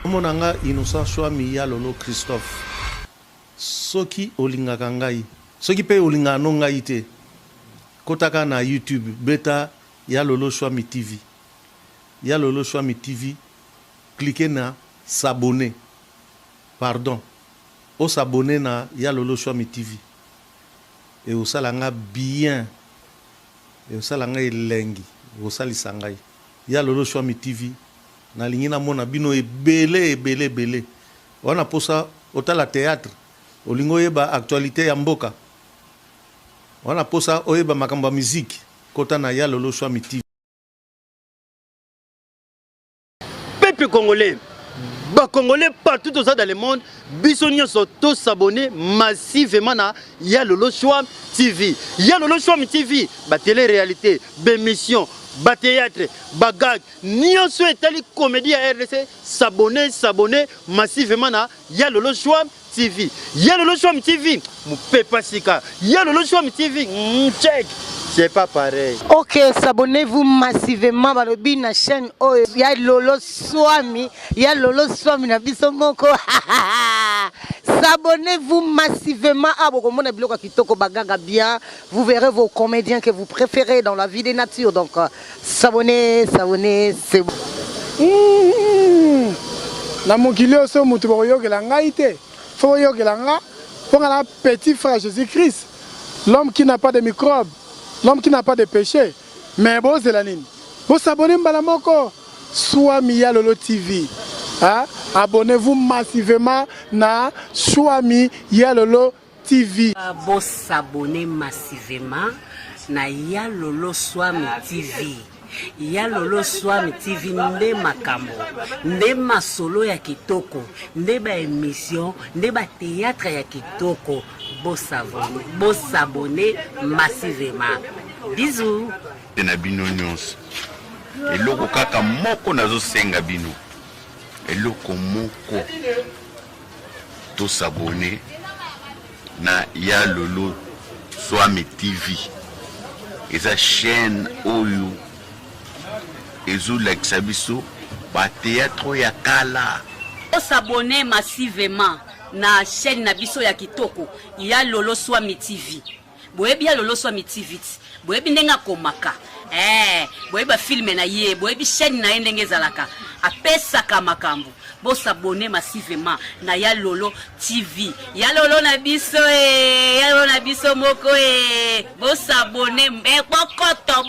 Monanga Innocent Chouami ya lolo Christophe. Soki olingaka ngai. Soki pe olinga no ngai te. Kotaka na YouTube beta ya lolo Chouami TV. Ya lolo Chouami TV. Cliquez na s'abonner. Pardon. O s'abonner na ya lolo Chouami TV. Et au salanga bien. Et au salanga elengi. Au salisangai. Ya lolo Chouami TV. Na lingina mona bino ebele. Wana posa otala théâtre. Olingo yeba actualité ya mboka. Wana posa oyeba makamba musique. Kota na ya lolo Chouami TV. Peuple congolais. Bah, Congolais partout dans le monde, bisogna sont tous s'abonner massivement à Yalolo Chouami TV. Yalolo Chouami TV, bah télé-réalité, bémission, bah théâtre, bah gag, nyon souhaite les comédies à RDC, s'abonner massivement à Yalolo Chouami TV. Yalolo Chouami TV, mon pépa sika. Yalolo Chouami TV, check. C'est pas pareil. Ok, s'abonnez-vous massivement à la chaîne. Oh, il y a Lolo Chouami. Il y a Lolo Chouami. S'abonnez-vous massivement à Bokomona Kitoko Bagaga bien. Vous verrez vos comédiens que vous préférez dans la vie des natures. Donc, s'abonnez, c'est bon. Na mokili oso mutu boyoke la ngaite. Faut yoke la nga. Pour la petit frère Jésus-Christ. L'homme qui n'a pas de microbes. L'homme qui n'a pas de péché. Mais bon, c'est la ligne. Vous s'abonnez à Moko. Chouami ya lolo TV. Hein? Abonnez-vous massivement na Chouami ya lolo TV. Vous s'abonnez massivement na ya lolo Chouami TV. Ya lolo Chouami TV nde makambo, nde masolo ya kitoko, nde ba émission, nde ba théâtre ya kitoko. Vous s'abonnez massivement. Bisous. Na bino nyonso. Eloko kaka moko nazo senga bino. Eloko moko. To s'abonner na ya lolo Chouami TV. Eza chaîne oyo ezo lakisa biso ba théâtre ya kala. Vous s'abonnez massivement na chaîne na biso ya kitoko ya lolo Chouami TV. Boyebi ya lolo Chouami TV. Boyebi ndenga komaka. Boyebi film na ye, boyebi chaîne na ndenge zalaka. Apesaka makambo. Vous s'abonnez massivement na ya lolo TV. Ya lolo na biso ya lolo na biso moko Vous s'abonnez bokoto.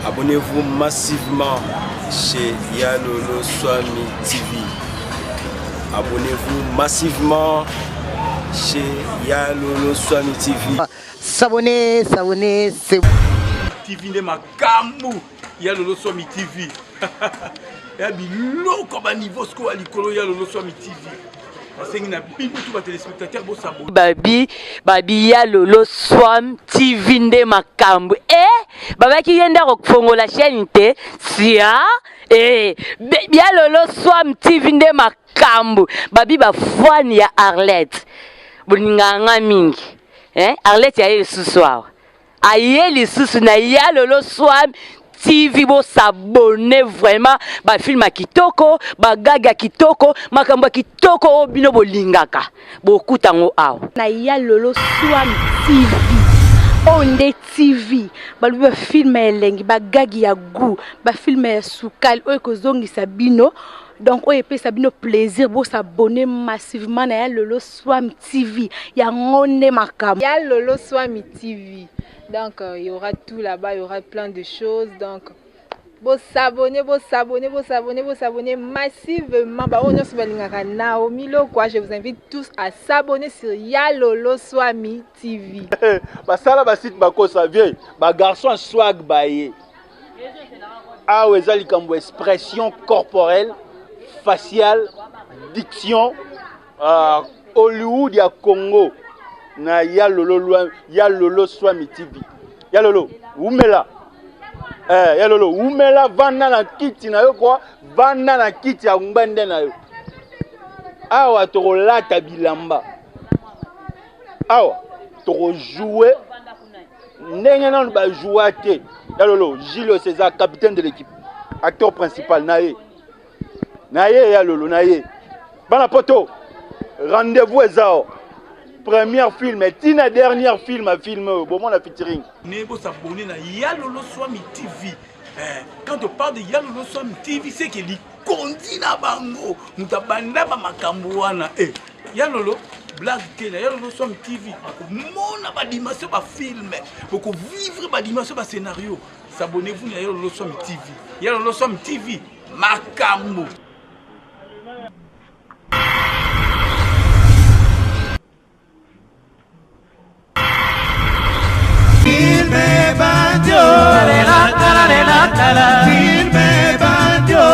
Abonnez-vous massivement chez Yalolo Chouami TV. Abonnez-vous massivement chez Yalolo Chouami TV. S'abonner, c'est bon. TV de makambu. Yalolo Chouami TV. Ya bilo comme un niveau sco à l'icolo Yalolo Chouami TV. Babi ya lolo Chouami TV nde makambu babaki yenda kofongola chaîne te sia ya lolo Chouami TV nde makambu babi bafwani ya Arlette bulinganga mingi Arlette ya lisusu awa aye lisusu na ya lolo Chouami TV. Bo s'abonner vraiment ba film kitoko ba gaga kitoko makambo kitoko obino bolingaka bokutango aw na ya lolo Chouami TV onde TV ba film elengi ba gagi ya gu ba film ya sukali oyo kozongisa bino donc oyo epesa bino plaisir bo s'abonner massivement na ya lolo Chouami TV ya ngonde makambo ya lolo Chouami TV. Donc il y aura tout là-bas, il y aura plein de choses. Donc vous s'abonner massivement. Je vous invite tous à s'abonner sur Yalolo Chouami TV. Basala basit bakosa vieille, ba garçon swag baye. Ah ouais, ça likambo expression corporelle, faciale, diction, Hollywood ya Congo. Na Yalolo Chouami TV. Yalolo, umela. Yalolo, umela vanda na kiti na yo kwa, vanda na kiti ya mbende na yo. Awa toko lata bilamba. Awa toko jouer. Ndenge nanu ba jouer te. Yalolo, Gilles César, capitaine de l'équipe, acteur principal na ye. Naye ya lolo naye. Bana poto. Rendez-vous ezao. Premier film et tina dernière film à filmer. Bon mon featuring. Nebo s'abonner na Yalolo Swami TV. Quand on parle de Yalolo Swami TV, c'est que li kondi na bango. Mutabanda ba makambo wana. Yalolo blague tena Yalolo Swami TV. Mona ba dimension ba film. Pour vivre ba dimension ba scénario. S'abonnez-vous à Yalolo Swami TV. Yalolo Swami TV makambo. Filme bandio, la cala, filme bandio,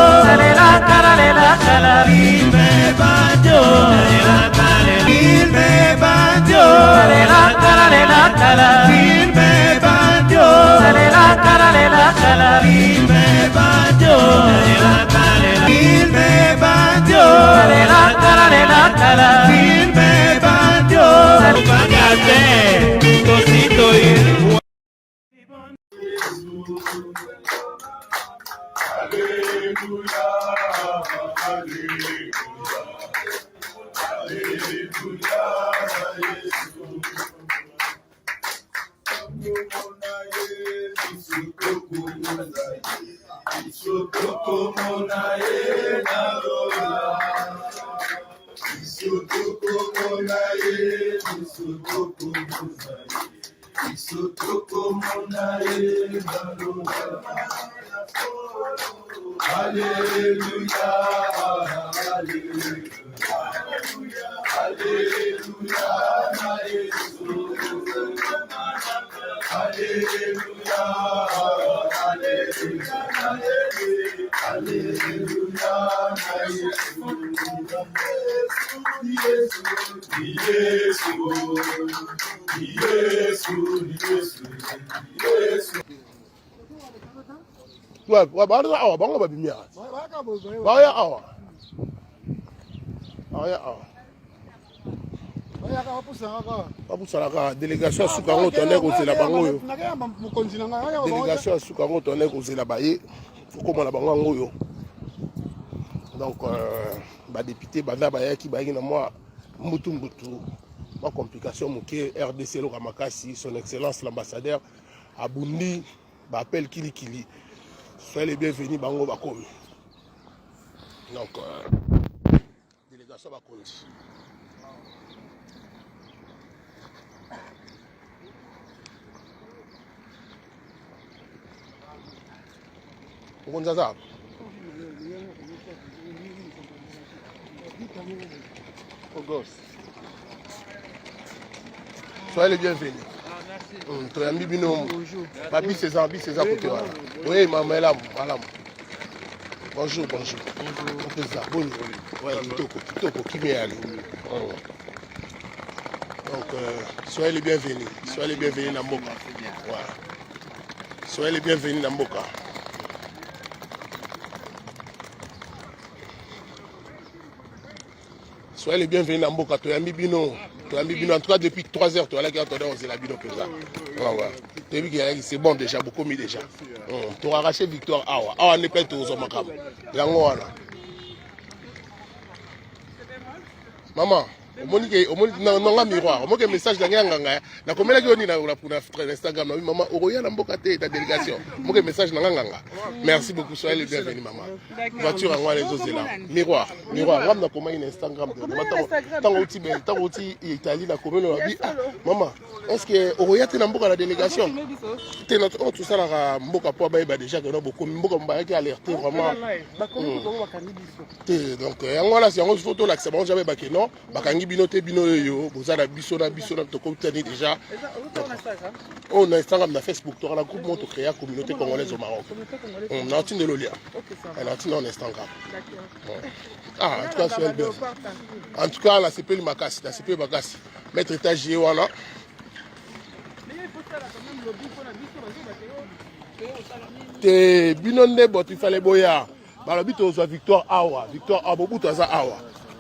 la cala, filme bandio, filme bandio, la cala, filme bandio, la cala, filme bandio, filme bandio, la cala, filme bandio, bagate, cosito y awa bango babimia baya awa bapusanaka délégation asuka yango tone kozela bango oyo délégation asuka yango tone kozela baye okomona bango yango oyo donc badépute baza bayaki bayaki na mwa mbutu ma complication moke RDC eloka makasi son excellence l'ambassadeur abundi baappel kilikili. Soyez les bienvenus, bango bakomi. Donc, délégation bakondi. Vous comprenez ça? Au gosse. Soyez les bienvenus. Toyambi bino babi c'est ça côté voilà. Oui maman là bonjour on ça bon ouais kitoko qui m'est allé donc soyez les bienvenus na Mboka voilà soyez les bienvenus na Mboka soyez les bienvenus na Mboka toyambi bino en tout cas depuis 3 heures, tu as la bino c'est bon déjà, beaucoup mis déjà. Tu as arraché victoire. Ah, n'est pas tout maman, non miroir. Moi message d'anganga. Na komela ki oni na Instagram na maman oroya na mboka te ta délégation. Moi message d'anganga. Merci beaucoup, soyez les bienvenus maman. Voiture en les autres là. Miroir. Moi na komela na Instagram de. Tant outil Italie na komela na bi. Maman, est-ce que oroya te na mboka la délégation? Te notre tout ça la mboka po ba déjà que na beaucoup mboka mba ki alerter vraiment. Donc ngwana si ngo photo là c'est bon j'avais ba que non, bakangi binote bino yo bozala biso na tokotani déjà. On a Instagram na Facebook, tu as la groupe moto créer communauté congolaise au Maroc. On a un de l'olia. On a un Instagram. Ah, en tout cas c'est bien. En tout cas la CP Makasi, la CP Makasi. Maître étage wana. Te binonde bot il fallait boya. Balobi to zo Victor Awa bobu to za Awa.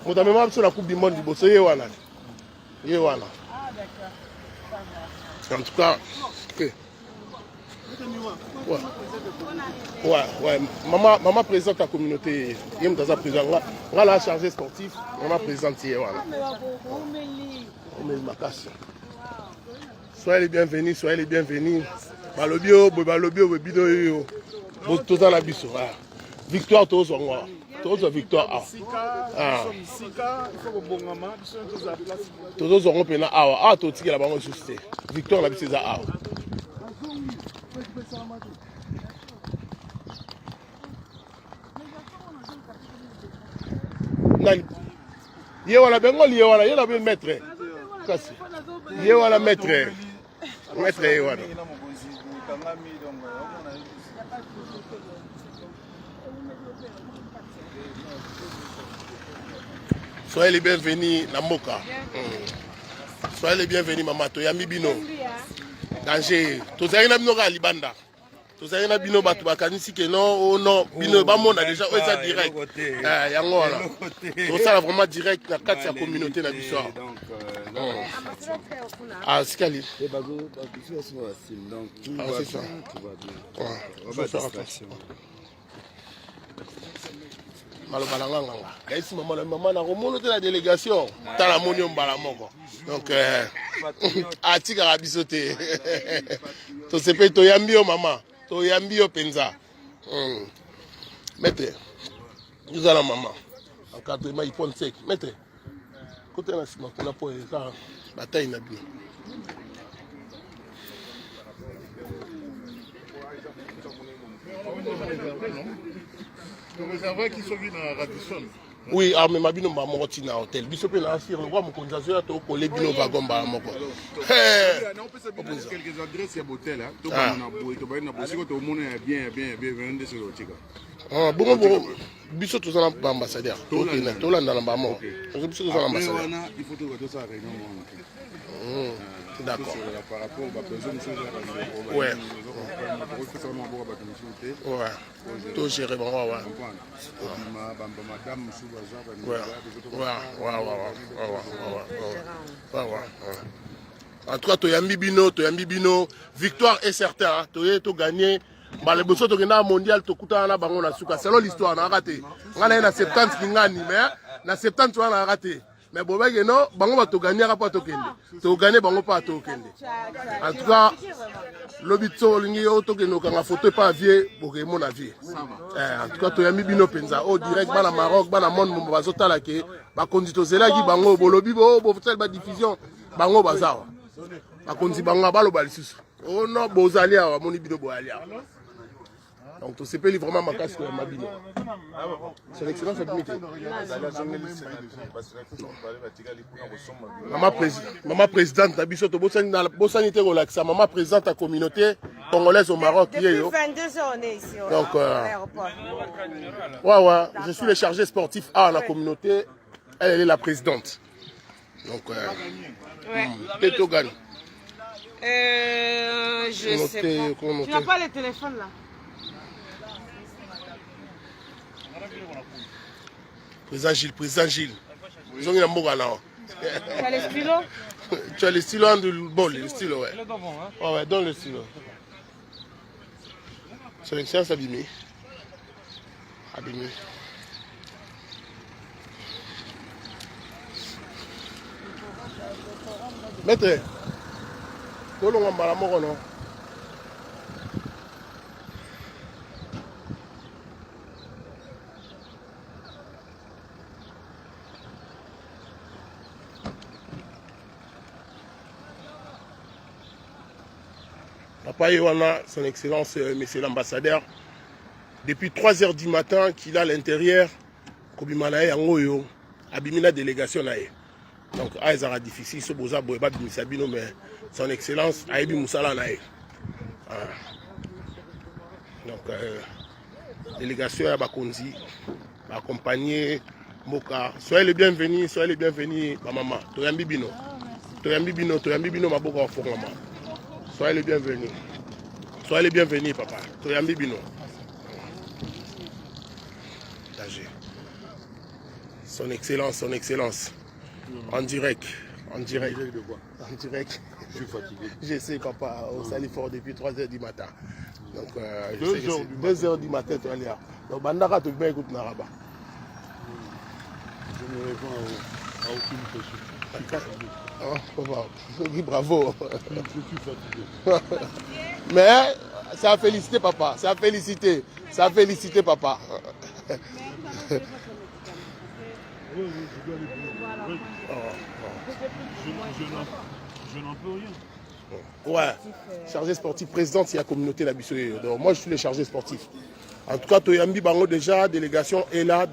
Moto même sur la coupe du monde du bosso wana. Wana. En tout cas, ok. Ouais. Ouais. Maman présente la communauté. Il y a un président. On a la chargée sportive. Maman présente hier. Voilà. Soyez les bienvenus, soyez les bienvenus. Balobio, bido. Tout dans la biso. Victoire, tous en tous victoire. Tous auront pena. Ah, tout qui est là-bas, juste. Victoire, la biso, c'est ça. Ye wala bengo ye wala ye la ben maître kasi ye wala maître ye wala soyez les bienvenus na mboka soyez les bienvenus mama to ya mibino danger to zaina bino ka libanda to zaina bino batu bakanisi ke non bino ba mona déjà o ça direct yango wala to ça vraiment direct na kati ya communauté na biso skali et bago donc tout va bien. Maloba na nganga gaisi mama na komono te la délégation tala moni mbala moko donc atika biso te to sepe to yambi yo mama to yambi yo penza maître nous allons maman encadrement il pon sec maître côté na sima kuna po ça bataille na bien oui, mais ma bino m'a morti na hôtel. Biso pe na asir, roi mon konzazo ya to ko le bino wagon ba moko. On peut se donner quelques adresses à hôtel hein. To ba na boy, to ba na boy, siko to mona bien vende sur le tika. Bon biso to za na ambassadeur. To landa na ba moko. Biso to za na ambassadeur. Il faut to ça réunion. D'accord. Par rapport aux besoins de ouais. Ouais. Tout gérer bon ouais. En tout cas, tu as Bino, victoire est certain, tu as gagné. Les besoins de la mondial, tu as bango na suka. Selon l'histoire, on a raté. On a na 70 ngani, mais na 70 on a raté. Mais bon, non, bango va te gagner à pas te kende. Tu gagner bango pas te kende. En tout cas, l'obito lingi auto que nous quand la photo pas vieux, pour que mon avis. En tout cas, tu as mis Bino penza. Au direct, bana Maroc, bana monde mon bazota là que, ba kondito zela qui bango bolobi bo faire ba diffusion, bango bazar. Ba kondi bango balo balisusu. Oh non, bozalia wa moni Bino boalia. Donc, tu sais pas vraiment ma casse que ma bino. C'est l'excellence admitée. Maman présidente, tu as bossanité relaxa. Maman présidente de la communauté congolaise au Maroc. Depuis 22 ans, on est ici. Donc, ouais, je suis le chargé sportif à la communauté. Elle est la présidente. Donc, peut-être au gagne. Je sais pas. Tu n'as pas le téléphone là? Président Gilles. Ils ont eu un mot là. Tu as le stylo? Tu as le stylo en de bol, le stylo, ouais. Ouais, donne le stylo. C'est l'excellence abîmée. Maître, tu as un malamoko, non? Papa Yoana, son excellence, monsieur l'ambassadeur, depuis 3 h du matin qu'il a à l'intérieur, Kobimanae Angoyo, Abimina délégation. Donc, ça sera difficile, ce boza boeba bimisabino, mais son excellence, Aïbi Moussala nae. Donc, délégation à Bakonzi, accompagné Moka. Soyez les bienvenus, ma maman. Toyambi Bino, ma boka au maman. Soyez les bienvenus. Soyez les bienvenus, papa. Toyambi Bino. Son excellence. En direct. En direct. De quoi? En direct. Je suis fatigué. Je sais, papa. On s'allait fort depuis 3 h du matin. Donc, je sais que c'est 2 heures du matin, tu vas aller là. Donc, Bandara, tu peux écouter Naraba. Je ne réponds à aucune question. Oui, bravo. Mais c'est à féliciter, papa. C'est à féliciter. C'est à féliciter, papa. Je n'en peux rien. Ouais, chargé sportif, présidente, il y a communauté la Bissoye. Donc moi je suis le chargé sportif. En tout cas, Toyambi Bango déjà, délégation est là,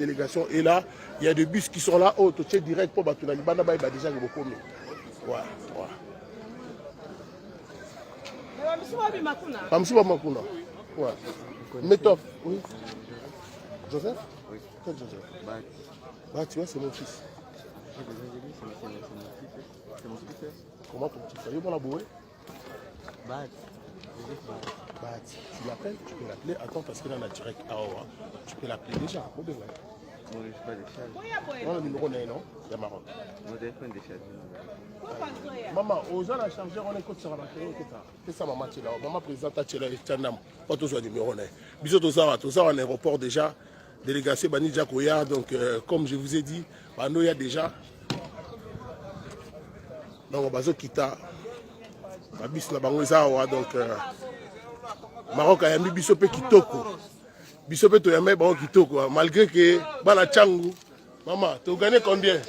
Il y a des bus qui sont là, oh, tu es direct pour Batunali. Banaba il va déjà beaucoup mieux. Ouais, ouais. Mamsouba Makuna. Ouais. Métop, oui. Joseph? Oui. Quel Joseph? Bah, tu vois, c'est mon fils. C'est mon petit frère. Comment ton petit frère? Il est bon à bouer? Bah, tu l'appelles, tu peux l'appeler. Attends, parce qu'il en a direct à Awa. Tu peux l'appeler déjà. Bon, je ne suis pas déchargé. Non, le numéro n'est non? Il y a Maroc. Mon téléphone déchargé. Maman, aux gens la chargeur, on est côté sur la télé. C'est ça, maman, tu es là. Maman présente à Tchéla et Tchanam. Pas tous les numéros. Bisous, tout ça en aéroport déjà. Délégation Bani Djakoya. Donc, comme je vous ai dit, il y a déjà. Donc, on va se quitter. Donc, Maroc a mis Bissopé Kitoko. Bissopé to yamé bon Kitoko. Malgré que Bana Tchangou, maman, tu as gagné combien?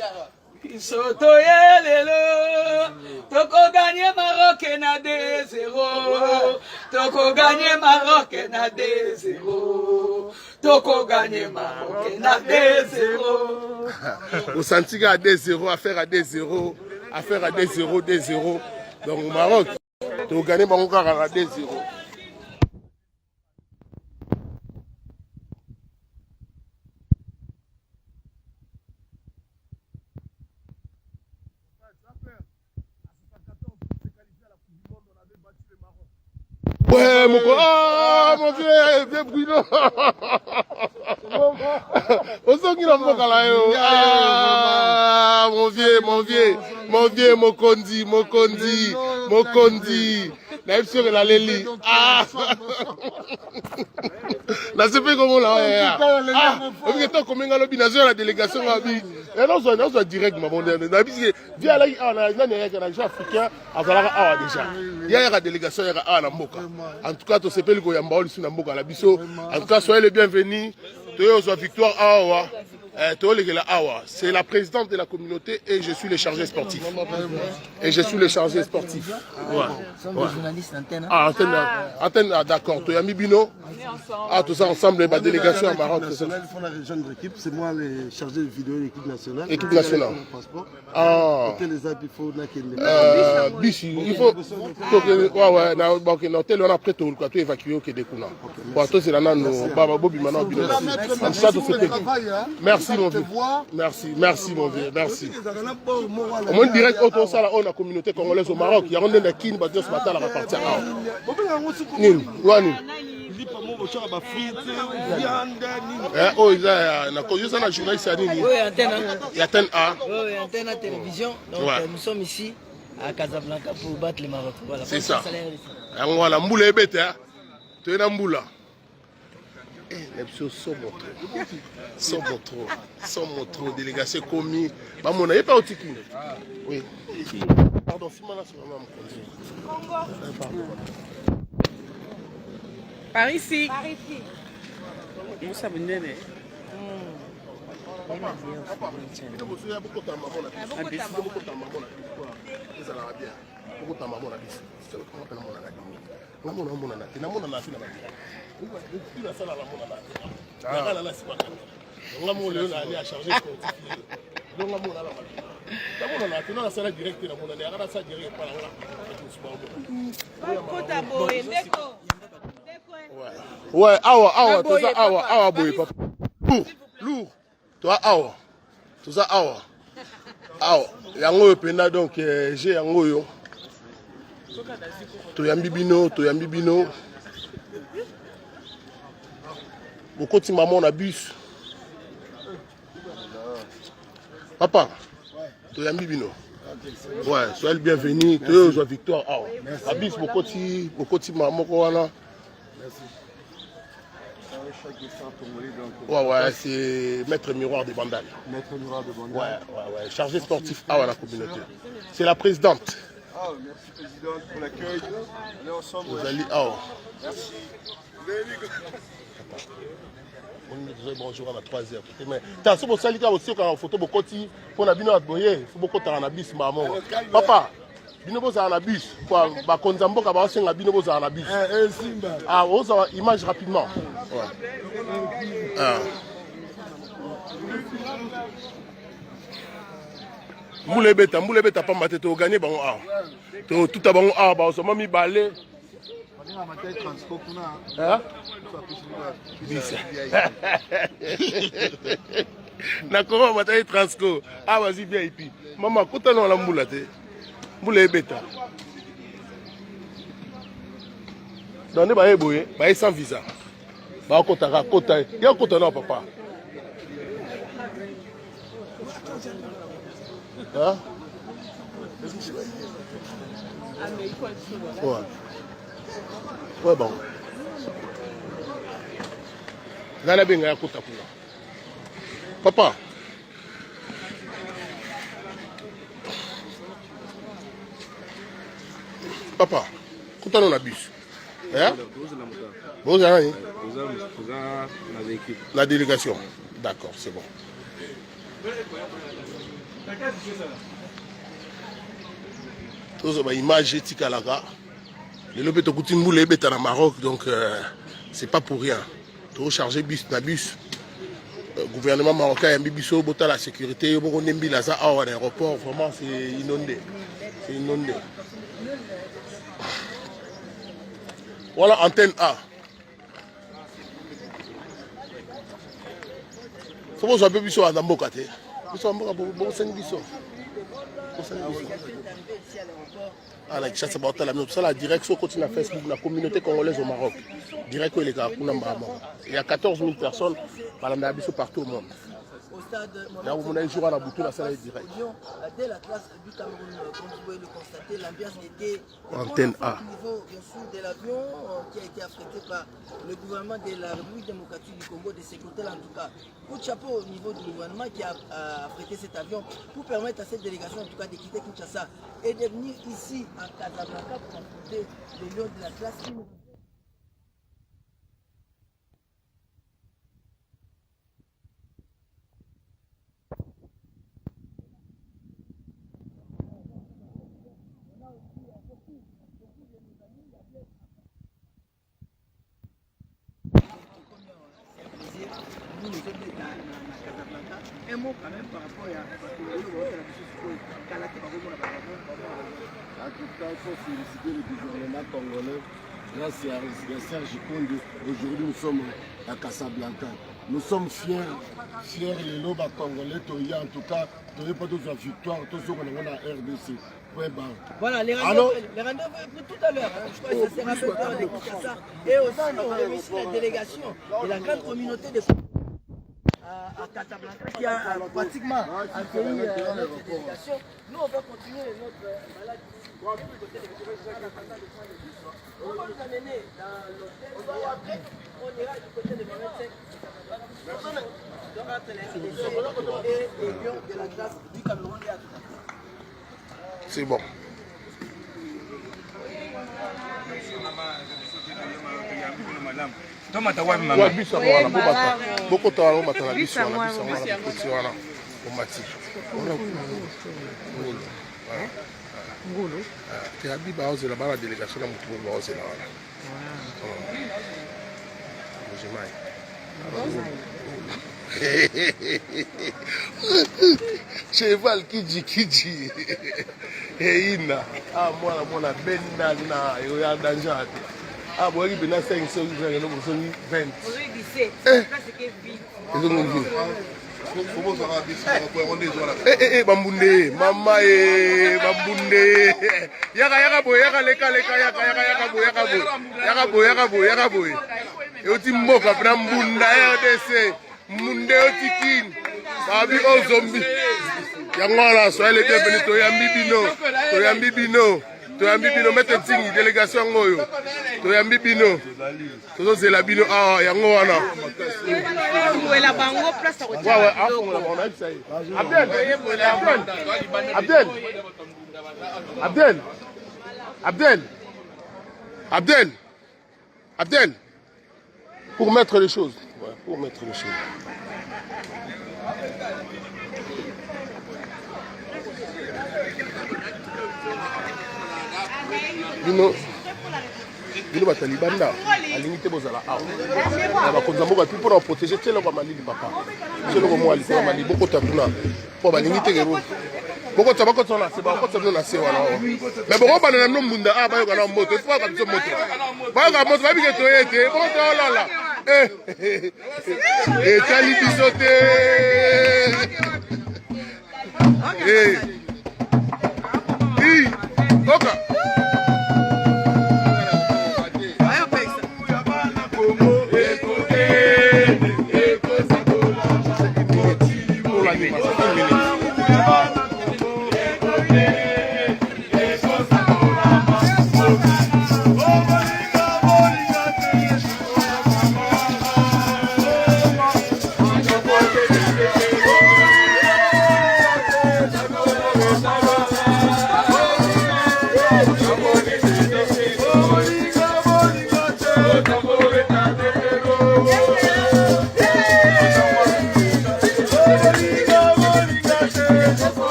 Soto yelelo, toko gagné Maroc na 2-0. Toko gagné Maroc na 2-0. Toko gagné Maroc na 2-0. Au Santiga à 2-0, affaire à 2-0, affaire à 2-0, 2-0. Donc au Maroc, tu as gagné Maroc à 2-0. Ouais, mon oh mon vieux, vieux Bruno. Ah, mon vieux, Mokondi. La sur la Leli. Ah. Na c'est pas comment là. Ah, on est comme un lobby national la délégation abi. Et non soit direct maman. Na bisi via là na na africain azala awa déjà. Il y a la délégation ya awa na mboka. En tout cas, to sepeli ko yamba oli suna mboka la biso. En tout cas, soyez les bienvenus. Toyo soit victoire awa. C'est la présidente de la communauté et je suis le chargé sportif. Et je suis le chargé sportif. Ouais. Ouais. Journaliste antenne. Ah, antenne, d'accord. Tu as mis Bino. Ah, tout ça ensemble, la délégation à Maroc. Ils font la région de l'équipe. C'est moi le chargé de vidéo de l'équipe nationale. Équipe nationale. Ah. Il faut. Ouais, ouais. L'hôtel, on a prêt tout. Tu évacué au Québec. Toi, c'est là, non. Baba Bobi, maintenant. Merci mon vieux. Merci mon vieux. Merci. Au moins direct autour ça là, on a communauté congolaise au Maroc. Il y a un des qui va dire ce matin la repartir. Oh, il y a cause ça na journaliste à Nini. Oui, antenne. Il y a antenne A. Oui, antenne à télévision. Donc nous sommes ici à Casablanca pour battre le Maroc. Voilà. C'est ça. Voilà, mboula ebete hein. Tu es na mboula. Les choses sont trop, délégation commis. Bah, mon aïe pas au tiki. Oui. Pardon, si là sur Congo. Par ici. Nous sommes nés. Ouais, awa, tout ça, awa, boy, papa. Lourd, toi, awa, tout ça, awa. Yango pena donc, j'ai yango yo. Toyambi bino. Beaucoup de maman a bus. Papa, Toyambi bino. Ouais, soyez le bienvenu. Tu es victoire. Abis beaucoup de maman. Merci. Ouais, c'est Maître Miroir de Bandal. Maître Miroir de Bandal. Ouais. Chargé sportif à la communauté. C'est la présidente. Ah, merci présidente pour l'accueil. On est ensemble. Vous allez. Merci. Bonjour à la 3e. Mais tu as ce que tu as aussi quand photo beaucoup pour la bino aboyer, faut beaucoup de cannabis maman. Papa, bino boza cannabis quoi ba konzambo ka ba senga bino boza cannabis. Ah, on image rapidement. Ouais. Ah. Moule beta pas maté to gagner bango ah. To tout a bango ah ba so mami balé. Hein? Nakoma matayi transco. Ah vas-y bien et puis. Maman, kota no la mbula te. Mbula ebeta. Donnez ba eboye, ba sans visa. Ba kota ka kota. Ya kota no papa. Hein? Ouais bon. Nana benga ya kota kuna. Papa. Papa, kota no na bus. Hein? Vous avez la délégation. D'accord, c'est bon. Tous les images éthiques à la gare. Le lobby de Koutimboulé est au Maroc, donc c'est pas pour rien. Tout chargé bus na bus. Le gouvernement marocain a mis biso bota la sécurité. Il y a un laza à l'aéroport. Vraiment, c'est inondé. C'est inondé. Voilà antenne A. Faut que vous ayez biso à Namboka. Biso à Namboka, bon c'est biso. Ah, la chasse à la ça la direction continue à Facebook, la communauté congolaise au Maroc. Direct il y a 14 000 personnes partout au monde. Là où on a un jour à la boutique, la salle est directe. Dès la classe du Cameroun, comme vous pouvez le constater, l'ambiance était antenne A. Au niveau bien sûr de l'avion qui a été affrété par le gouvernement de la République démocratique du Congo de sécurité, en tout cas. Coup de chapeau au niveau du gouvernement qui a affrété cet avion pour permettre à cette délégation en tout cas de quitter Kinshasa et de venir ici à Casablanca pour affronter les lions de la classe. Un mot quand même par rapport à en tout cas, il faut féliciter le gouvernement congolais. Grâce à Serge Koundé, aujourd'hui nous sommes à Casablanca. Nous sommes fiers les lobes congolais, en tout cas, tu n'as pas d'autres victoires, tous ceux qu'on a à RDC. Voilà, les rendez-vous tout à l'heure. Je crois que ça sera fait de Kinshasa. Et aussi, on a ici la délégation de la grande communauté de à Casablanca qui a pratiquement accueilli notre délégation. Nous, on va continuer notre balade ici. On va nous amener dans l'hôtel et après, on ira du côté de 25. Et les lions de la classe du Cameroun et à tout. C'est bon. Cheval kiji Eina ah mwana benda na yo ya danger ah boyi bina 5 so you no so 20 bambunde mama bambunde yaka boy yaka leka yaka boy oti mboka pra mbunda ya dese munde oti kin babi o zombie yangala so ele bienvenu to yambi bino toyambi bino mete ntingi délégation yango oyo toyambi bino tozozela bino awa yango wana Abdel, pour mettre les choses. Ouais, pour mettre les choses. Bino batalibanda alingi bozala awa bakonza mboka tu pour protéger telo kwa malili papa telo kwa mwali kwa malili boko tatuna po balingi te gero boko tabako tona se bako tabno na se wana mais boko bana na mbunda a bayo kana moto il faut ka biso moto bayo ka moto babike to yete boko to lala tali biso te Boka.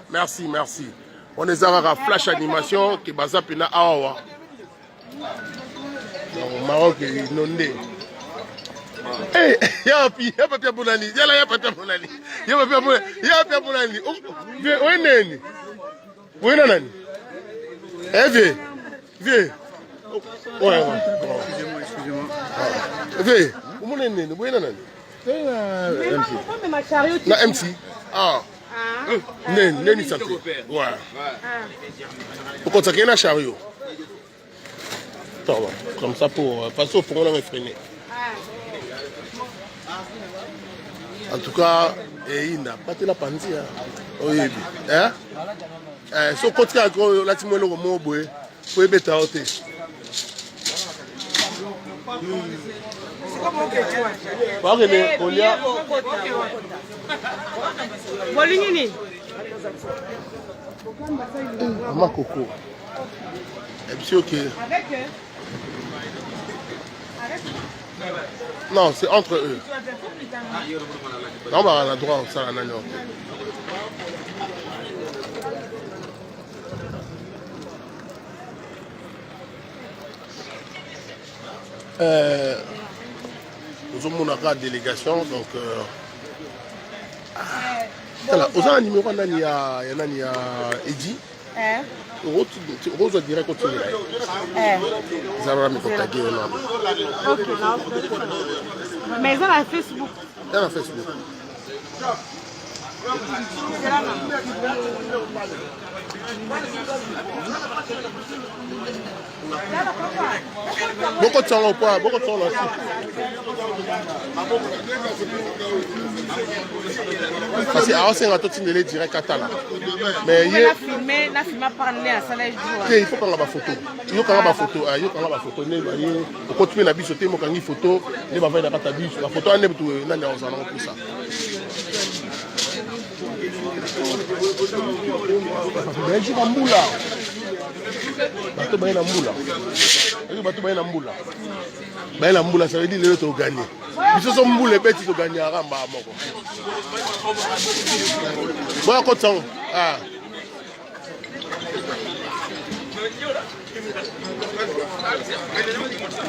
Merci. Merci. Merci. On est à flash animation qui est basée à Awa. Au Maroc est inondé. Hey, y'a pas Bounani. Y'a pas Bounani. Viens. Ouais. Excusez-moi. Viens. Où est le na MC. Ah. Neni santé. Ouais. Pourquoi ça qu'il y a un chariot? Comme ça pour passer au fond on a freiné. En tout cas, il n'a pas de la pantie. Oui. Hein? So côté à la timon le mot boé. Faut bêta ôter. Maman Coco. Ok. Non, c'est entre eux. Non, on a droit ça la nana. Nous avons une délégation, donc voilà, aux un numéro il y a Eddy. Rose dirait qu'on tire. Ça va me contacter là. Mais ils ont la Facebook. Ils ont la Facebook. Beaucoup de temps au poids, beaucoup de temps là. Parce que avant c'est un tout de les direct catalan. Mais il a filmé parler à salaire du. Il faut qu'on ait ma photo. Il faut qu'on ait ma photo. Il faut qu'on ait ma photo. Il faut continuer la bise sauter, moi quand il photo, il va faire la pâte à bise. La photo on est tout, on est en allant pour ça. Belgique en moula. Bateau bain en moula. Bateau bain en moula. Bain en moula, ça veut dire que tu as gagné. Ils se sont moulés, tu as gagné à Ramba. Bon, à côté ah.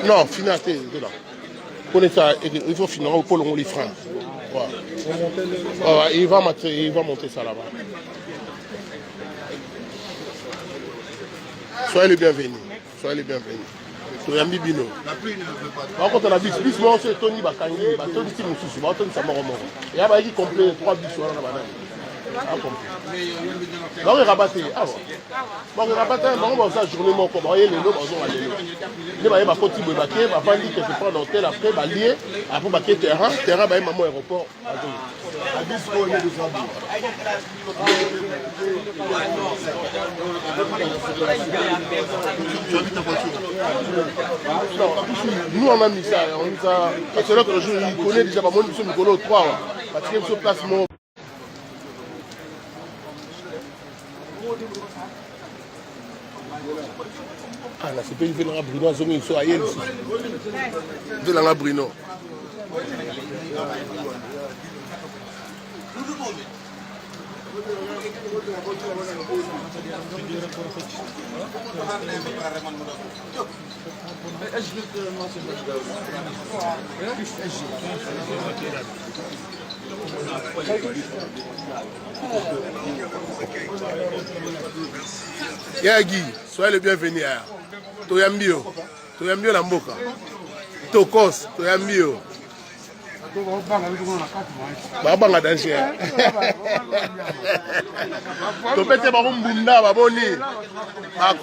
Non, finalité de là. Connaissez ça, il faut finir au pôle on les freins. Ouais, il va monter ça là-bas. Soyez les bienvenus. Toyambi bino. Par contre, on a bis moi c'est Tony Bakangi, Tony Timoussi, Tony Samoromoro. Il y a qui complet 3 bis sur la banane. Donc il rabatté. Bon, il rabatté, bon, ça journée mon combat, il est là, il va y avoir petit baquet, va pas dire que je prends l'hôtel après, va lier, après baquet terrain, va y maman aéroport. Nous on a mis ça, parce que l'autre jour il connaît déjà pas moi nous sommes Nicolas 3 parce qu'il se place mon ah là c'est pas une ville Bruno a zoomé sur Ayel ici. Ville la Bruno. Yagi, soyez le bienvenu. Toyambio, Toyambio la mboka. Tokos, Toyambio. Babanga danger. Topete barumbunda baboni. Ba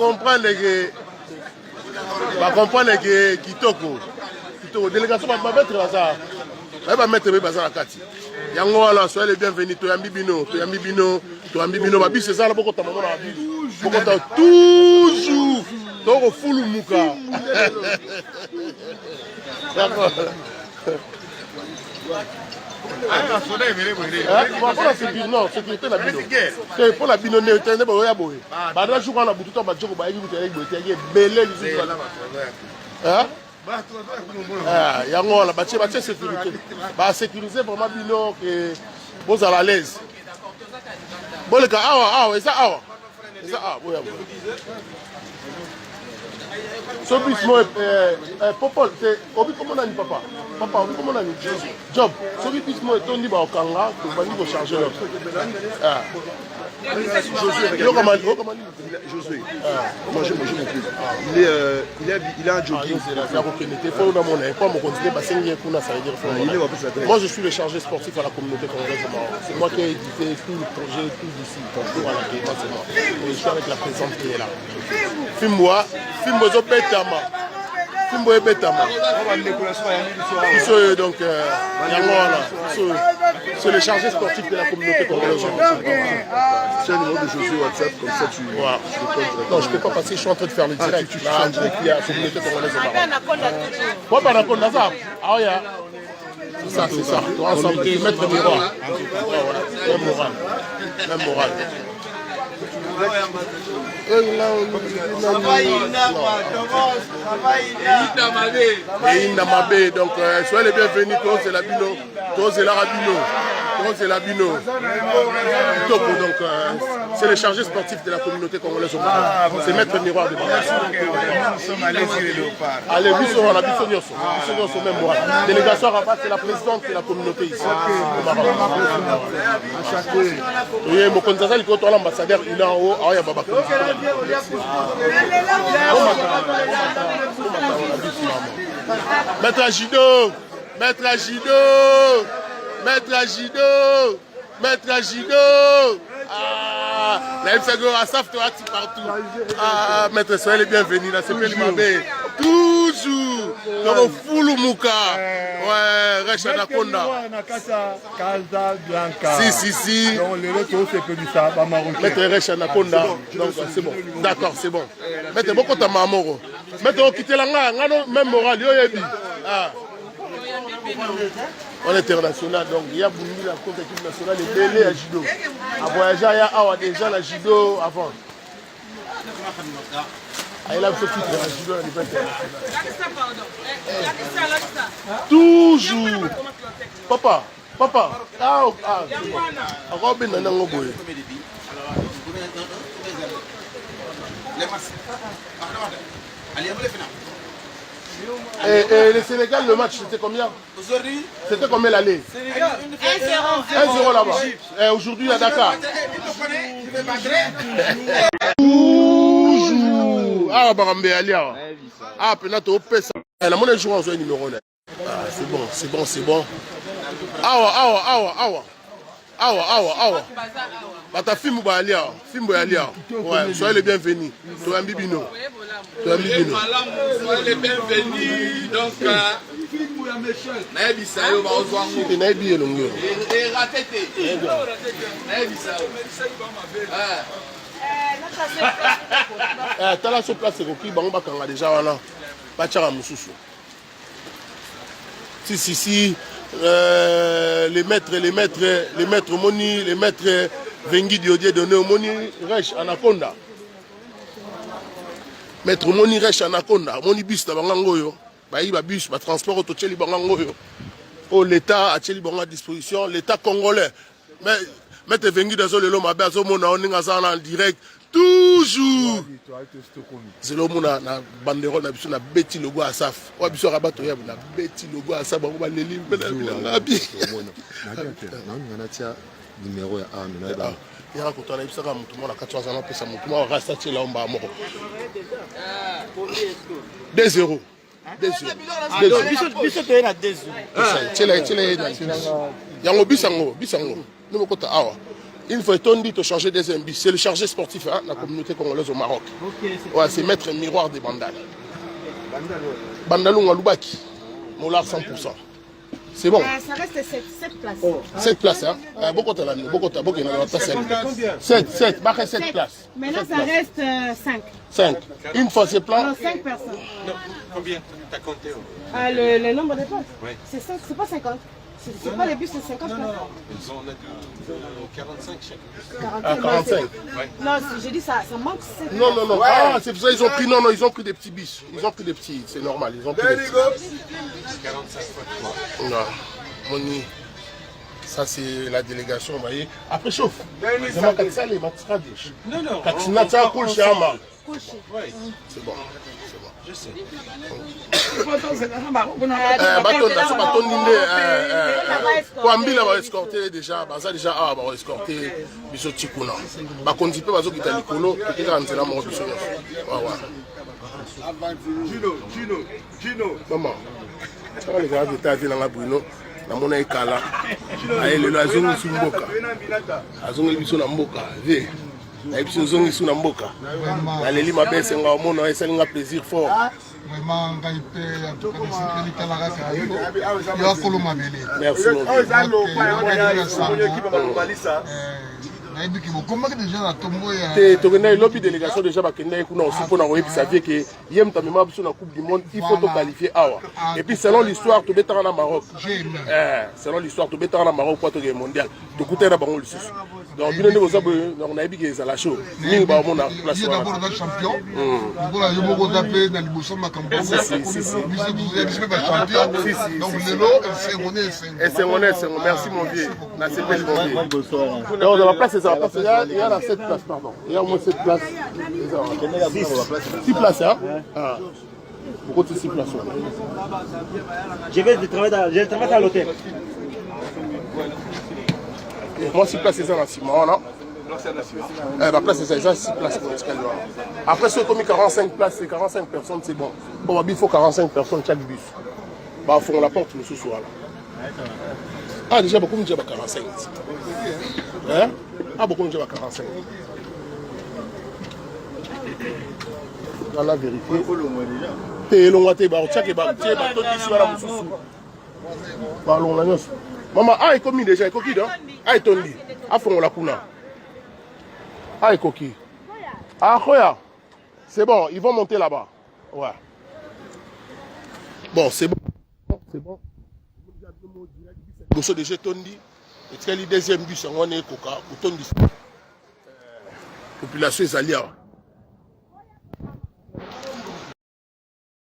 comprendre que kitoko. Kitoko délégation ba mettre bazar. Ba mettre bazar la kati. Yango wala soyez les bienvenus Toyambibino, Toyambibino babi c'est ça la boko ta maman la bi. Boko ta toujours. Donc fulu muka. D'accord. Non, sécurité la bino. C'est pour la bino neutralité ba ya boye. Ba da jour na bututo ba joko ba yi butu avec bote ye belé li zo. Hein? Ah, yango la ba sécurité. Ba sécuriser vraiment bino que vous à l'aise. Bon le gars, c'est ça C'est ça oui. So bis mo popol te obi comment on dit papa comment on dit job so bis mo tondi ba okanga to bandi ko charger l'autre Josué moi je m'occupe il a un jogging moi je suis le chargé sportif à la communauté congolaise au Maroc c'est moi qui ai édité tout le projet tout d'ici pour à la Guéma c'est moi et je suis avec la présidente qui est là Fimboa Fimbozo Betama Fimbo Betama donc c'est le chargé sportif de la communauté congolaise. C'est un numéro de Josué WhatsApp, comme ça tu non, je ne peux pas passer, je suis en train de faire le direct. Tu fais un direct, il y a la communauté congolaise au Maroc. Ah oui, c'est ça. Tu vas ensemble, tu mettre le miroir. Même moral. Donc soyez les bienvenus, tous c'est la bino, tous c'est la rabino, tous c'est la bino. Donc c'est le chargé sportif de la communauté congolaise au Maroc. C'est mettre le miroir de allez, nous sommes à la Bissonioso, même moi. Délégation Rabat, c'est la présidente de la communauté ici au Maroc. Oui, mon candidat, l'ambassadeur, il est en haut, il y a Baba. Maître Agido, la MCGO à Saf partout. Ah, maître, soyez les bienvenus, là, c'est Pelimabé. Toujours. Dans le foulou mouka. Ouais, Reche Anaconda. Si. Maître Reche Anaconda. Donc, c'est bon. D'accord, c'est bon. Maître, beaucoup de mamoro. Maître, on quitte la même moral. On est international, donc il y a beaucoup de la contre équipe nationale et Bélé à judo. À voyager, il y a déjà la judo avant. Il a fait tout la judo à niveau international. Toujours. Papa. Encore bien dans le boy. Et le Sénégal, le match, c'était combien? Aujourd'hui, c'était combien l'aller? 1-0 là-bas. Et aujourd'hui à Dakar. Toujours. Ah, Barambe Alia. Ah, Penato Pesa. La monnaie joue en zone numéro 9. Ah, c'est bon. Awa. Awa. Bata Fimbo Alia. Ouais, soyez les bienvenus. Soyez Bibino. Soyez les bienvenus. Donc, Naïbisayo, c'était Naïbi et Longo. Et ratété. Naïbisayo. Tala sur place, c'est qui bango bakanga déjà wana. Bachara mususu. Si. Les maîtres Moni, les maîtres Vengi Diodier donné au Moni Resh Anaconda. Maître Moni Resh Anaconda, Moni bus ta bangangoyo. Ba bus, ba transport auto tcheli bangangoyo. Oh l'État a tcheli bango à disposition, l'État congolais. Mais maître Vengi dans le loma bazo mona oninga ça en direct toujours. C'est le mona na banderole na biso na beti logo asaf. Wa biso rabato ya na beti logo asaf bango ba leli na bi. Na tia numéro ya A na ba. Ya ko tona bisaka mutu mona 400 ans pesa mutu ma rasta tshela omba moko. 2-0. Biso to na 2-0. Tshela yango bisango. Nous kota awa. Une fois Tondi te changer des imbis, c'est le chargé sportif hein, la communauté congolaise au Maroc. Ouais, c'est mettre un miroir des Bandal. Bandalou Ngaloubaki, Molar 100%. C'est bon. Ça reste 7 places. 7 places, hein. Beaucoup de l'année, beaucoup de 7 places. Maintenant, ça reste 5. 5. Une fois c'est plein. Non, 5 personnes. Non, combien t'as compté? Le nombre de places Oui. C'est pas 50. C'est pas les bus, c'est 50 places. Non. On a 45 chacun. 45. Ouais. Non, j'ai dit ça manque 7. Non. Ouais. Ah, c'est pour ça ils ont pris. Non, ils ont pris des petits bus. Ils ont pris des petits, c'est normal. Ils ont pris des petits. 45 fois 3. Non. Moni. Ça c'est la délégation, vous voyez. Après chauffe. C'est ma Katsale, ma Tsradish. Non. Katsinacha Kulchama. C'est bon. Je sais. Kwambila va escorter déjà, baza déjà va escorter biso Tikuna. Ba kondipe bazo kita likolo, kika nzela mo biso. Gino. Maman. Ça les gars de tati na Bruno. Na mona ekala. Ayelelo azongi sumboka. Azongi biso na mboka. Ve. Na biso zongi su na mboka. Na leli mabese nga omona esalinga plaisir fort. Vraiment, merci mon lobby délégation déjà il faut qualifier et puis selon l'histoire tu bétara na Maroc selon l'histoire tu bétara na Maroc pour le mondial tu coûter na bango lisusu donc bino ndeko zabe donc na yebi za la show mingi ba mona place d'abord na champion voilà yo moko d'appel na liboso makambo merci mon vieux na c'est belle mon vieux donc dans la place ça va passer il y a la 7 places pardon il y a au moins 7 places 6 places hein pourquoi tu 6 places je vais travailler à l'hôtel. Moi 6 places c'est ça là Simon non ma place c'est ça 6 places après ceux qui ont mis 45 places c'est 45 personnes c'est bon bon il faut 45 personnes chaque bus bah faut on la porte le soir là ah déjà beaucoup de gens 45 hein ah beaucoup de gens 45 on a vérifié t'es long t'es bah check bah t'es bah tout ici là mususu bah long la nyos maman ah il commis déjà il coquille donc ah il tondi ah faut on la kuna ah il coquille ah khoya c'est bon ils vont monter là-bas ouais bon c'est bon Bosso déjà tondi et tu as le deuxième bus on est coca ou tondi population est alliée